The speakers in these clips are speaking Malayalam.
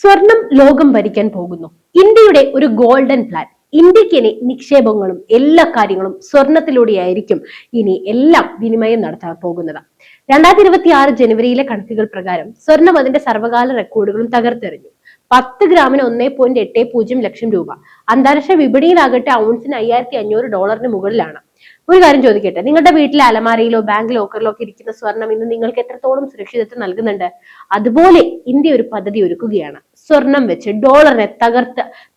സ്വർണം ലോകം ഭരിക്കാൻ പോകുന്നു. ഇന്ത്യയുടെ ഒരു ഗോൾഡൻ പ്ലാൻ. ഇന്ത്യക്ക് ഇനി നിക്ഷേപങ്ങളും എല്ലാ കാര്യങ്ങളും സ്വർണത്തിലൂടെയായിരിക്കും ഇനി എല്ലാം വിനിമയം നടത്താൻ പോകുന്നത്. 2026 ജനുവരിയിലെ കണക്കുകൾ പ്രകാരം സ്വർണം അതിന്റെ സർവകാല റെക്കോർഡുകളും തകർത്തെറിഞ്ഞു. 10 ഗ്രാമിന് 1.80 ലക്ഷം രൂപ. അന്താരാഷ്ട്ര വിപണിയിലാകട്ടെ ഔൺസിന് $5,500 മുകളിലാണ്. ഒരു കാര്യം ചോദിക്കട്ടെ, നിങ്ങളുടെ വീട്ടിലെ അലമാരയിലോ ബാങ്ക് ലോക്കറിലോ ഒക്കെ ഇരിക്കുന്ന സ്വർണം ഇന്ന് നിങ്ങൾക്ക് എത്രത്തോളം സുരക്ഷിതത്വം നൽകുന്നുണ്ട്? അതുപോലെ ഇന്ത്യ ഒരു പദ്ധതി ഒരുക്കുകയാണ്. സ്വർണം വെച്ച് ഡോളറിനെ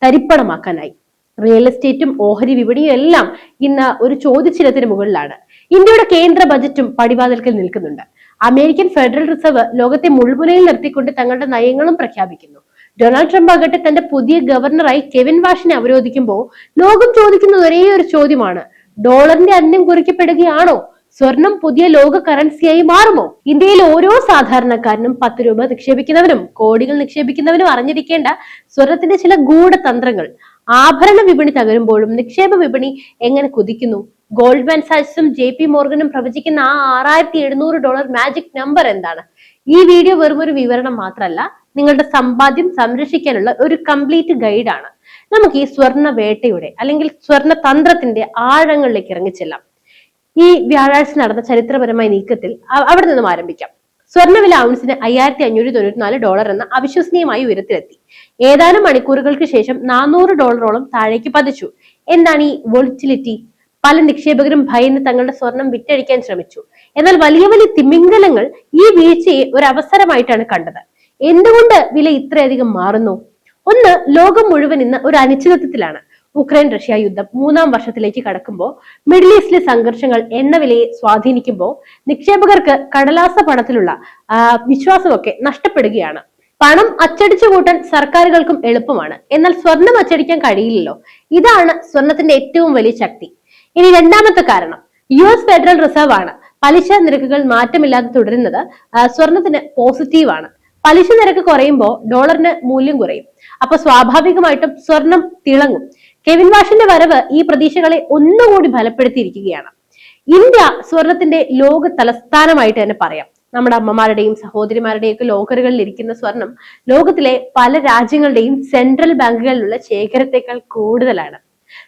തരിപ്പണമാക്കാനായി. റിയൽ എസ്റ്റേറ്റും ഓഹരി വിപണിയും എല്ലാം ഇന്ന് ഒരു ചോദ്യചിഹ്നത്തിന് മുകളിലാണ്. ഇന്ത്യയുടെ കേന്ദ്ര ബജറ്റും പടിവാതിൽക്കൽ നിൽക്കുന്നുണ്ട്. അമേരിക്കൻ ഫെഡറൽ റിസർവ് ലോകത്തെ മുൾമുനയിൽ നിർത്തിക്കൊണ്ട് തങ്ങളുടെ നയങ്ങളും പ്രഖ്യാപിക്കുന്നു. ഡൊണാൾഡ് ട്രംപ് ആകട്ടെ തന്റെ പുതിയ ഗവർണറായി കെവിൻ വാഷിനെ അവരോധിക്കുമ്പോൾ ലോകം ചോദിക്കുന്ന ഒരേ ഒരു ചോദ്യമാണ്: ഡോളറിന്റെ അന്ത്യം കുറിക്കപ്പെടുകയാണോ? സ്വർണം പുതിയ ലോക കറൻസിയായി മാറുമോ? ഇന്ത്യയിൽ ഓരോ സാധാരണക്കാരനും 10 രൂപ നിക്ഷേപിക്കുന്നവനും കോടികൾ നിക്ഷേപിക്കുന്നവനും അറിഞ്ഞിരിക്കേണ്ട സ്വർണത്തിന്റെ ചില ഗൂഢതന്ത്രങ്ങൾ. ആഭരണ വിപണി തകരുമ്പോഴും നിക്ഷേപ വിപണി എങ്ങനെ കുതിക്കുന്നു? ഗോൾഡ്മാൻ സാക്സും JP മോർഗനും പ്രവചിക്കുന്ന ആ $6,700 മാജിക് നമ്പർ എന്താണ്? ഈ വീഡിയോ വെറും ഒരു വിവരണം മാത്രമല്ല, നിങ്ങളുടെ സമ്പാദ്യം സംരക്ഷിക്കാനുള്ള ഒരു കംപ്ലീറ്റ് ഗൈഡാണ്. നമുക്ക് ഈ സ്വർണ്ണ വേട്ടയുടെ അല്ലെങ്കിൽ സ്വർണ്ണ തന്ത്രത്തിന്റെ ആഴങ്ങളിലേക്ക് ഇറങ്ങിച്ചെല്ലാം. ഈ വ്യാഴാഴ്ച നടന്ന ചരിത്രപരമായ നീക്കത്തിൽ അവിടെ നിന്നും ആരംഭിക്കാം. സ്വർണ്ണവില ഔൺസിന് $5,594 എന്ന അവിശ്വസനീയമായ ഉയരത്തിലെത്തി. ഏതാനും മണിക്കൂറുകൾക്ക് ശേഷം $400 താഴേക്ക് പതിച്ചു. എന്താണ് ഈ വോളറ്റിലിറ്റി? പല നിക്ഷേപകരും ഭയന്ന് തങ്ങളുടെ സ്വർണം വിറ്റഴിക്കാൻ ശ്രമിച്ചു. എന്നാൽ വലിയ വലിയ തിമിംഗലങ്ങൾ ഈ വീഴ്ചയെ ഒരു അവസരമായിട്ടാണ് കണ്ടത്. എന്തുകൊണ്ട് വില ഇത്രയധികം മാറുന്നു? ഒന്ന്, ലോകം മുഴുവൻ ഇന്ന് ഒരു അനിശ്ചിതത്വത്തിലാണ്. ഉക്രൈൻ റഷ്യ യുദ്ധം 3ാം വർഷത്തിലേക്ക് കടക്കുമ്പോൾ, മിഡിൽ ഈസ്റ്റിലെ സംഘർഷങ്ങൾ എണ്ണവിലയെ സ്വാധീനിക്കുമ്പോൾ നിക്ഷേപകർക്ക് കടലാസ പണത്തിലുള്ള വിശ്വാസമൊക്കെ നഷ്ടപ്പെടുകയാണ്. പണം അച്ചടിച്ചു കൂട്ടാൻ സർക്കാരുകൾക്കും എളുപ്പമാണ്, എന്നാൽ സ്വർണം അച്ചടിക്കാൻ കഴിയില്ലല്ലോ. ഇതാണ് സ്വർണത്തിന്റെ ഏറ്റവും വലിയ ശക്തി. ഇനി രണ്ടാമത്തെ കാരണം US ഫെഡറൽ റിസർവ് ആണ്. പലിശ നിരക്കുകൾ മാറ്റമില്ലാതെ തുടരുന്നത് സ്വർണത്തിന് പോസിറ്റീവാണ്. പലിശ നിരക്ക് കുറയുമ്പോൾ ഡോളറിന് മൂല്യം കുറയും. അപ്പൊ സ്വാഭാവികമായിട്ടും സ്വർണം തിളങ്ങും. കെവിൻ വാഷിന്റെ വരവ് ഈ പ്രതീക്ഷകളെ ഒന്നുകൂടി ബലപ്പെടുത്തിയിരിക്കുകയാണ്. ഇന്ത്യ സ്വർണത്തിന്റെ ലോക തലസ്ഥാനമായിട്ട് തന്നെ പറയാം. നമ്മുടെ അമ്മമാരുടെയും സഹോദരിമാരുടെയും ഒക്കെ ലോക്കറുകളിൽ ഇരിക്കുന്ന സ്വർണം ലോകത്തിലെ പല രാജ്യങ്ങളുടെയും സെൻട്രൽ ബാങ്കുകളിലുള്ള ശേഖരത്തെക്കാൾ കൂടുതലാണ്.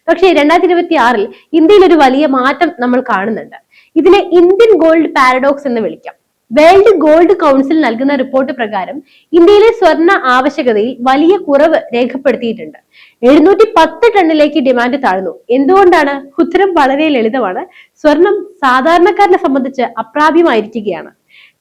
പക്ഷേ 2026 ഇന്ത്യയിൽ ഒരു വലിയ മാറ്റം നമ്മൾ കാണുന്നുണ്ട്. ഇതിനെ ഇന്ത്യൻ ഗോൾഡ് പാരഡോക്സ് എന്ന് വിളിക്കാം. വേൾഡ് ഗോൾഡ് കൗൺസിൽ നൽകുന്ന റിപ്പോർട്ട് പ്രകാരം ഇന്ത്യയിലെ സ്വർണ്ണ ആവശ്യകതയിൽ വലിയ കുറവ് രേഖപ്പെടുത്തിയിട്ടുണ്ട്. 710 ടണ്ണിലേക്ക് ഡിമാൻഡ് താഴ്ന്നു. എന്തുകൊണ്ടാണ്? ഉത്തരം വളരെ ലളിതമാണ്. സ്വർണം സാധാരണക്കാരനെ സംബന്ധിച്ച് അപ്രാപ്യമായിരിക്കുകയാണ്.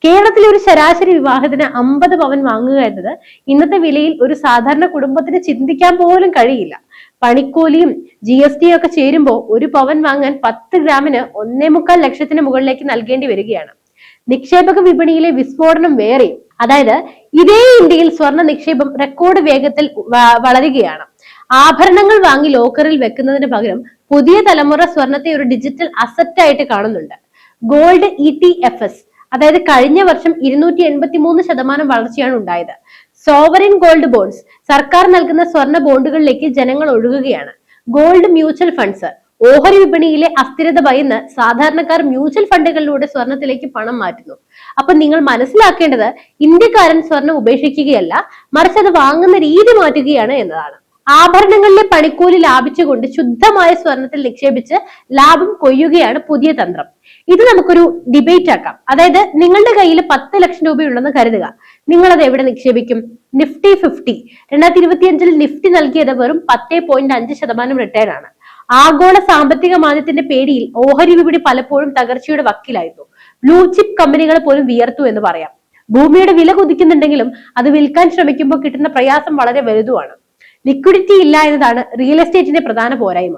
കേരളത്തിലെ ഒരു ശരാശരി വിവാഹത്തിന് 50 പവൻ വാങ്ങുക എന്നത് ഇന്നത്തെ വിലയിൽ ഒരു സാധാരണ കുടുംബത്തിന് ചിന്തിക്കാൻ പോലും കഴിയില്ല. പണിക്കൂലിയും GST ഒക്കെ ചേരുമ്പോൾ ഒരു പവൻ വാങ്ങാൻ 10 ഗ്രാമിന് 1.25 ലക്ഷത്തിന് മുകളിലേക്ക് നൽകേണ്ടി വരികയാണ്. നിക്ഷേപക വിപണിയിലെ വിസ്ഫോടനം വേറെയും. അതായത് ഇതേ ഇന്ത്യയിൽ സ്വർണ്ണ നിക്ഷേപം റെക്കോർഡ് വേഗത്തിൽ വളരുകയാണ്. ആഭരണങ്ങൾ വാങ്ങി ലോക്കറിൽ വെക്കുന്നതിന് പകരം പുതിയ തലമുറ സ്വർണത്തെ ഒരു ഡിജിറ്റൽ അസറ്റ് ആയിട്ട് കാണുന്നുണ്ട്. ഗോൾഡ് ETFs, അതായത് കഴിഞ്ഞ വർഷം 283% വളർച്ചയാണ് ഉണ്ടായത്. സോവറിൻ ഗോൾഡ് ബോണ്ട്സ്, സർക്കാർ നൽകുന്ന സ്വർണ്ണ ബോണ്ടുകളിലേക്ക് ജനങ്ങൾ ഒഴുകുകയാണ്. ഗോൾഡ് മ്യൂച്വൽ ഫണ്ട്സ്, ഓഹരി വിപണിയിലെ അസ്ഥിരത ഭയന്ന് സാധാരണക്കാർ മ്യൂച്വൽ ഫണ്ടുകളിലൂടെ സ്വർണത്തിലേക്ക് പണം മാറ്റുന്നു. അപ്പൊ നിങ്ങൾ മനസ്സിലാക്കേണ്ടത്, ഇന്ത്യക്കാരൻ സ്വർണം ഉപേക്ഷിക്കുകയല്ല, മറിച്ച് അത് വാങ്ങുന്ന രീതി മാറ്റുകയാണ് എന്നതാണ്. ആഭരണങ്ങളിലെ പണിക്കൂലി ലാഭിച്ചുകൊണ്ട് ശുദ്ധമായ സ്വർണത്തിൽ നിക്ഷേപിച്ച് ലാഭം കൊയ്യുകയാണ് പുതിയ തന്ത്രം. ഇത് നമുക്കൊരു ഡിബേറ്റ് ആക്കാം. അതായത് നിങ്ങളുടെ കയ്യിൽ 10 ലക്ഷം രൂപയുണ്ടെന്ന് കരുതുക. നിങ്ങൾ അത് എവിടെ നിക്ഷേപിക്കും? നിഫ്റ്റി 50 2025 നിഫ്റ്റി നൽകിയത് വെറും 10.5% റിട്ടേൺ ആണ്. ആഗോള സാമ്പത്തിക മാന്ദ്യത്തിന്റെ പേടിയിൽ ഓഹരി വിപണി പലപ്പോഴും തകർച്ചയുടെ വക്കിലായിരുന്നു. ബ്ലൂ ചിപ്പ് കമ്പനികൾ പോലും വിയർത്തു എന്ന് പറയാം. ഭൂമിയുടെ വില കുതിക്കുന്നുണ്ടെങ്കിലും അത് വിൽക്കാൻ ശ്രമിക്കുമ്പോൾ കിട്ടുന്ന പ്രയാസം വളരെ വലുതുമാണ്. ലിക്വിഡിറ്റി ഇല്ല എന്നതാണ് റിയൽ എസ്റ്റേറ്റിന്റെ പ്രധാന പോരായ്മ.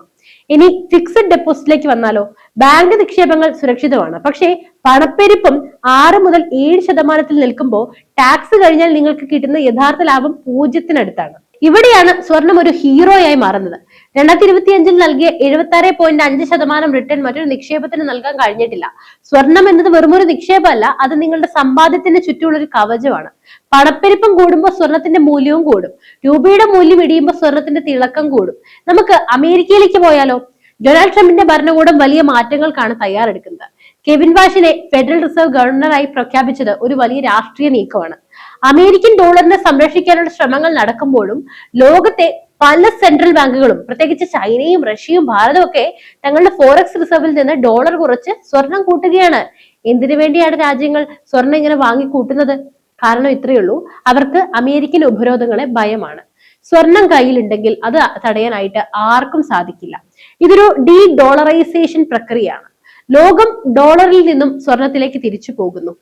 ഇനി ഫിക്സഡ് ഡെപ്പോസിറ്റിലേക്ക് വന്നാലോ? ബാങ്ക് നിക്ഷേപങ്ങൾ സുരക്ഷിതമാണ്, പക്ഷേ പണപ്പെരുപ്പം 6 മുതൽ 7% നിൽക്കുമ്പോൾ ടാക്സ് കഴിഞ്ഞാൽ നിങ്ങൾക്ക് കിട്ടുന്ന യഥാർത്ഥ ലാഭം 0-ത്തിനടുത്താണ്. ഇവിടെയാണ് സ്വർണം ഒരു ഹീറോയായി മാറുന്നത്. 2025 നൽകിയ 76.5% റിട്ടേൺ മറ്റൊരു നിക്ഷേപത്തിന് നൽകാൻ കഴിഞ്ഞിട്ടില്ല. സ്വർണം എന്നത് വെറുമൊരു നിക്ഷേപമല്ല, അത് നിങ്ങളുടെ സമ്പാദ്യത്തിന് ചുറ്റുമുള്ള ഒരു കവചമാണ്. പണപ്പെരുപ്പം കൂടുമ്പോൾ സ്വർണത്തിന്റെ മൂല്യവും കൂടും. രൂപയുടെ മൂല്യം ഇടിയുമ്പോൾ സ്വർണത്തിന്റെ തിളക്കം കൂടും. നമുക്ക് അമേരിക്കയിലേക്ക് പോയാലോ? ഡൊണാൾഡ് ട്രംപിന്റെ ഭരണകൂടം വലിയ മാറ്റങ്ങൾക്കാണ് തയ്യാറെടുക്കുന്നത്. കെവിൻ വാഷിനെ ഫെഡറൽ റിസർവ് ഗവർണറായി പ്രഖ്യാപിച്ചത് ഒരു വലിയ രാഷ്ട്രീയ നീക്കമാണ്. അമേരിക്കൻ ഡോളറിനെ സംരക്ഷിക്കാനുള്ള ശ്രമങ്ങൾ നടക്കുമ്പോഴും ലോകത്തെ പല സെൻട്രൽ ബാങ്കുകളും പ്രത്യേകിച്ച് ചൈനയും റഷ്യയും ഭാരതവും ഒക്കെ തങ്ങളുടെ ഫോറക്സ് റിസർവിൽ നിന്ന് ഡോളർ കുറച്ച് സ്വർണം കൂട്ടുകയാണ്. എന്തിനു വേണ്ടിയാണ് രാജ്യങ്ങൾ സ്വർണം ഇങ്ങനെ വാങ്ങിക്കൂട്ടുന്നത്? കാരണം ഇത്രയേ ഉള്ളൂ, അവർക്ക് അമേരിക്കൻ ഉപരോധങ്ങളെ ഭയമാണ്. സ്വർണം കയ്യിലുണ്ടെങ്കിൽ അത് തടയാനായിട്ട് ആർക്കും സാധിക്കില്ല. ഇതൊരു ഡീ ഡോളറൈസേഷൻ പ്രക്രിയയാണ്. ലോകം ഡോളറിൽ നിന്നും സ്വർണത്തിലേക്ക് തിരിച്ചു പോകുന്നു.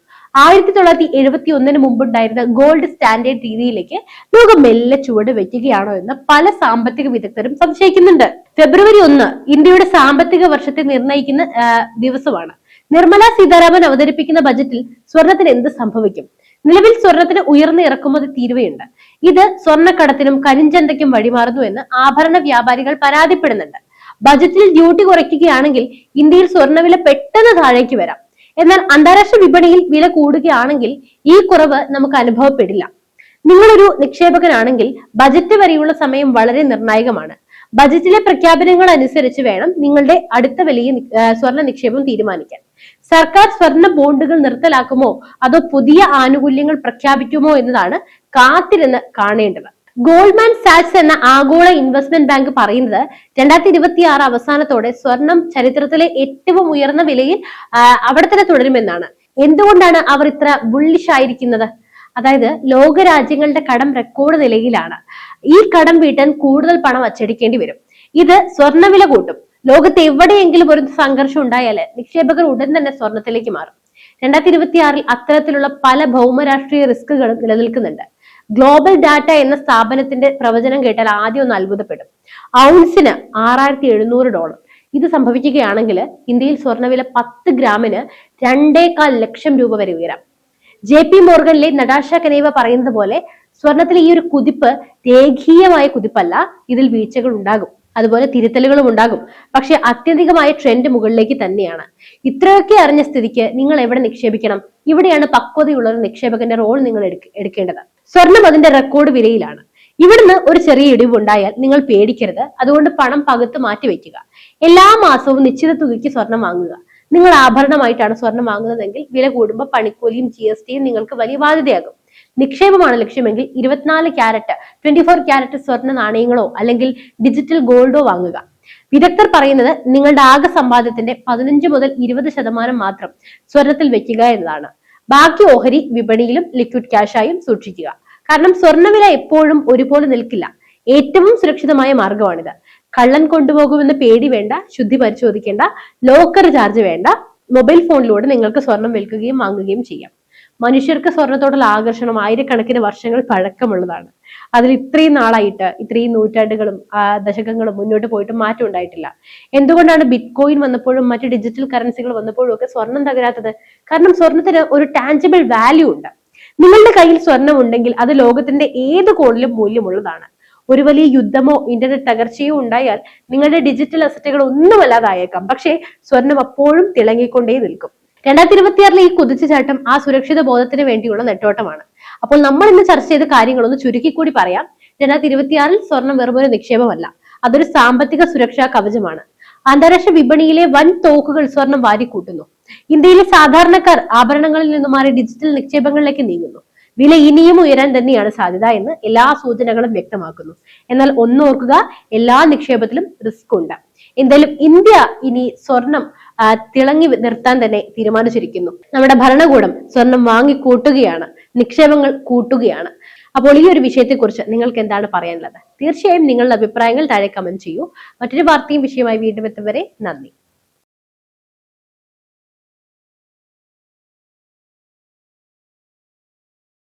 1971 മുമ്പുണ്ടായിരുന്ന ഗോൾഡ് സ്റ്റാൻഡേർഡ് രീതിയിലേക്ക് ലോകം മെല്ലെ ചുവട് വെക്കുകയാണോ എന്ന് പല സാമ്പത്തിക വിദഗ്ധരും സംശയിക്കുന്നുണ്ട്. ഫെബ്രുവരി 1 ഇന്ത്യയുടെ സാമ്പത്തിക വർഷത്തെ നിർണ്ണയിക്കുന്ന ദിവസമാണ്. നിർമ്മല സീതാരാമൻ അവതരിപ്പിക്കുന്ന ബജറ്റിൽ സ്വർണത്തിന് എന്ത് സംഭവിക്കും? നിലവിൽ സ്വർണത്തിന് ഉയർന്ന ഇറക്കുമതി തീരുവയുണ്ട്. ഇത് സ്വർണ്ണക്കടത്തിനും കരിഞ്ചന്തയ്ക്കും വഴിമാറുന്നു എന്ന് ആഭരണ വ്യാപാരികൾ പരാതിപ്പെടുന്നുണ്ട്. ബജറ്റിൽ ഡ്യൂട്ടി കുറയ്ക്കുകയാണെങ്കിൽ ഇന്ത്യയിൽ സ്വർണ്ണവില പെട്ടെന്ന് താഴേക്ക് വരാം. എന്നാൽ അന്താരാഷ്ട്ര വിപണിയിൽ വില കൂടുകയാണെങ്കിൽ ഈ കുറവ് നമുക്ക് അനുഭവപ്പെടില്ല. നിങ്ങളൊരു നിക്ഷേപകനാണെങ്കിൽ ബജറ്റ് വരെയുള്ള സമയം വളരെ നിർണായകമാണ്. ബജറ്റിലെ പ്രഖ്യാപനങ്ങൾ അനുസരിച്ച് വേണം നിങ്ങളുടെ അടുത്ത വലിയ സ്വർണ്ണ നിക്ഷേപം തീരുമാനിക്കാൻ. സർക്കാർ സ്വർണ്ണ ബോണ്ടുകൾ നിർത്തലാക്കുമോ അതോ പുതിയ ആനുകൂല്യങ്ങൾ പ്രഖ്യാപിക്കുമോ എന്നതാണ് കാത്തിരുന്ന് കാണേണ്ടത്. ഗോൾഡ്മാൻ സാക്സ് എന്ന ആഗോള ഇൻവെസ്റ്റ്മെന്റ് ബാങ്ക് പറയുന്നത് 2026 അവസാനത്തോടെ സ്വർണം ചരിത്രത്തിലെ ഏറ്റവും ഉയർന്ന വിലയിൽ അവിടെ തന്നെ തുടരുമെന്നാണ്. എന്തുകൊണ്ടാണ് അവർ ഇത്ര ബുള്ളിഷ് ആയിരിക്കുന്നത്? അതായത് ലോകരാജ്യങ്ങളുടെ കടം റെക്കോർഡ് നിലയിലാണ്. ഈ കടം വീട്ടാൻ കൂടുതൽ പണം അച്ചടിക്കേണ്ടി വരും. ഇത് സ്വർണ്ണവില കൂട്ടും. ലോകത്ത് എവിടെയെങ്കിലും ഒരു സംഘർഷം ഉണ്ടായാൽ നിക്ഷേപകർ ഉടൻ തന്നെ സ്വർണത്തിലേക്ക് മാറും. 2026 അത്തരത്തിലുള്ള പല ഭൗമരാഷ്ട്രീയ റിസ്കുകളും നിലനിൽക്കുന്നുണ്ട്. ഗ്ലോബൽ ഡാറ്റ എന്ന സ്ഥാപനത്തിന്റെ പ്രവചനം കേട്ടാൽ ആദ്യം ഒന്ന് അത്ഭുതപ്പെടും. ഔൺസിന് $6,700. ഇത് സംഭവിക്കുകയാണെങ്കിൽ ഇന്ത്യയിൽ സ്വർണ്ണവില 10 ഗ്രാമിന് 2.25 ലക്ഷം രൂപ വരെ ഉയരാം. JP മോർഗനിലെ നടാഷ കനേവ പറയുന്നത് പോലെ സ്വർണത്തിലെ ഈ ഒരു കുതിപ്പ് രേഖീയമായ കുതിപ്പല്ല. ഇതിൽ വീഴ്ചകൾ ഉണ്ടാകും, അതുപോലെ തിരുത്തലുകളും ഉണ്ടാകും. പക്ഷെ ആത്യന്തികമായ ട്രെൻഡ് മുകളിലേക്ക് തന്നെയാണ്. ഇത്രയൊക്കെ അറിഞ്ഞ സ്ഥിതിക്ക് നിങ്ങൾ എവിടെ നിക്ഷേപിക്കണം? ഇവിടെയാണ് പക്വതയുള്ള ഒരു നിക്ഷേപകന്റെ റോൾ നിങ്ങൾ എടുക്കേണ്ടത്. സ്വർണം അതിന്റെ റെക്കോർഡ് വിലയിലാണ്. ഇവിടുന്ന് ഒരു ചെറിയ ഇടിവുണ്ടായാൽ നിങ്ങൾ പേടിക്കരുത്. അതുകൊണ്ട് പണം പകുത്ത് മാറ്റിവെക്കുക. എല്ലാ മാസവും നിശ്ചിത തുകയ്ക്ക് സ്വർണം വാങ്ങുക. നിങ്ങൾ ആഭരണമായിട്ടാണ് സ്വർണം വാങ്ങുന്നതെങ്കിൽ വില കൂടുമ്പോൾ പണിക്കൂലിയും GSTയും നിങ്ങൾക്ക് വലിയ ബാധ്യതയാകും. നിക്ഷേപമാണ് ലക്ഷ്യമെങ്കിൽ 24 ക്യാരറ്റ് 24 ക്യാരറ്റ് സ്വർണ്ണ നാണയങ്ങളോ അല്ലെങ്കിൽ ഡിജിറ്റൽ ഗോൾഡോ വാങ്ങുക. വിദഗ്ധർ പറയുന്നത് നിങ്ങളുടെ ആകെ സമ്പാദ്യത്തിന്റെ 15 മുതൽ 20% മാത്രം സ്വർണത്തിൽ വെക്കുക എന്നതാണ്. ബാക്കി ഓഹരി വിപണിയിലും ലിക്വിഡ് ക്യാഷായും സൂക്ഷിക്കുക. കാരണം സ്വർണ്ണവില എപ്പോഴും ഒരുപോലെ നിൽക്കില്ല. ഏറ്റവും സുരക്ഷിതമായ മാർഗമാണിത്. കള്ളൻ കൊണ്ടുപോകുമെന്ന് പേടി വേണ്ട, ശുദ്ധി പരിശോധിക്കേണ്ട, ലോക്കർ ചാർജ് വേണ്ട. മൊബൈൽ ഫോണിലൂടെ നിങ്ങൾക്ക് സ്വർണം വിൽക്കുകയും വാങ്ങുകയും ചെയ്യാം. മനുഷ്യർക്ക് സ്വർണത്തോടുള്ള ആകർഷണം ആയിരക്കണക്കിന് വർഷങ്ങൾ പഴക്കമുള്ളതാണ്. അതിൽ ഇത്രയും നാളായിട്ട് ഇത്രയും നൂറ്റാണ്ടുകളും ദശകങ്ങളും മുന്നോട്ട് പോയിട്ട് മാറ്റം ഉണ്ടായിട്ടില്ല. എന്തുകൊണ്ടാണ് ബിറ്റ് കോയിൻ വന്നപ്പോഴും മറ്റ് ഡിജിറ്റൽ കറൻസികൾ വന്നപ്പോഴും ഒക്കെ സ്വർണം തകരാത്തത്? കാരണം സ്വർണത്തിന് ഒരു ടാഞ്ചിബിൾ വാല്യൂ ഉണ്ട്. നിങ്ങളുടെ കയ്യിൽ സ്വർണം ഉണ്ടെങ്കിൽ അത് ലോകത്തിന്റെ ഏത് കോണിലും മൂല്യമുള്ളതാണ്. ഒരു വലിയ യുദ്ധമോ ഇന്റർനെറ്റ് തകർച്ചയോ ഉണ്ടായാൽ നിങ്ങളുടെ ഡിജിറ്റൽ അസറ്റുകൾ ഒന്നുമല്ലാതായേക്കാം, പക്ഷേ സ്വർണം അപ്പോഴും തിളങ്ങിക്കൊണ്ടേ നിൽക്കും. 2026 ഈ കുതിച്ചുചാട്ടം ആ സുരക്ഷിത ബോധത്തിന് വേണ്ടിയുള്ള നെട്ടോട്ടമാണ്. അപ്പോൾ നമ്മൾ ഇന്ന് ചർച്ച ചെയ്ത കാര്യങ്ങളൊന്ന് ചുരുക്കി കൂടി പറയാം. 2026 സ്വർണം വെറുമൊരു നിക്ഷേപമല്ല, അതൊരു സാമ്പത്തിക സുരക്ഷാ കവചമാണ്. അന്താരാഷ്ട്ര വിപണിയിലെ വൻ തോക്കുകൾ സ്വർണം വാരിക്കൂട്ടുന്നു. ഇന്ത്യയിലെ സാധാരണക്കാർ ആഭരണങ്ങളിൽ നിന്ന് മാറി ഡിജിറ്റൽ നിക്ഷേപങ്ങളിലേക്ക് നീങ്ങുന്നു. വില ഇനിയും ഉയരാൻ തന്നെയാണ് സാധ്യത എന്ന് എല്ലാ സൂചനകളും വ്യക്തമാക്കുന്നു. എന്നാൽ ഒന്നോർക്കുക, എല്ലാ നിക്ഷേപത്തിലും റിസ്ക് ഉണ്ട്. എന്തായാലും ഇന്ത്യ ഇനി സ്വർണം തിളങ്ങി നിർത്താൻ തന്നെ തീരുമാനിച്ചിരിക്കുന്നു. നമ്മുടെ ഭരണകൂടം സ്വർണം വാങ്ങിക്കൂട്ടുകയാണ്, നിക്ഷേപങ്ങൾ കൂട്ടുകയാണ്. അപ്പോൾ ഈ ഒരു വിഷയത്തെക്കുറിച്ച് നിങ്ങൾക്ക് എന്താണ് പറയാനുള്ളത്? തീർച്ചയായും നിങ്ങളുടെ അഭിപ്രായങ്ങൾ താഴെ കമന്റ് ചെയ്യൂ. മറ്റൊരു വാർത്തയും വിഷയമായി വീണ്ടും എത്തും വരെ നന്ദി.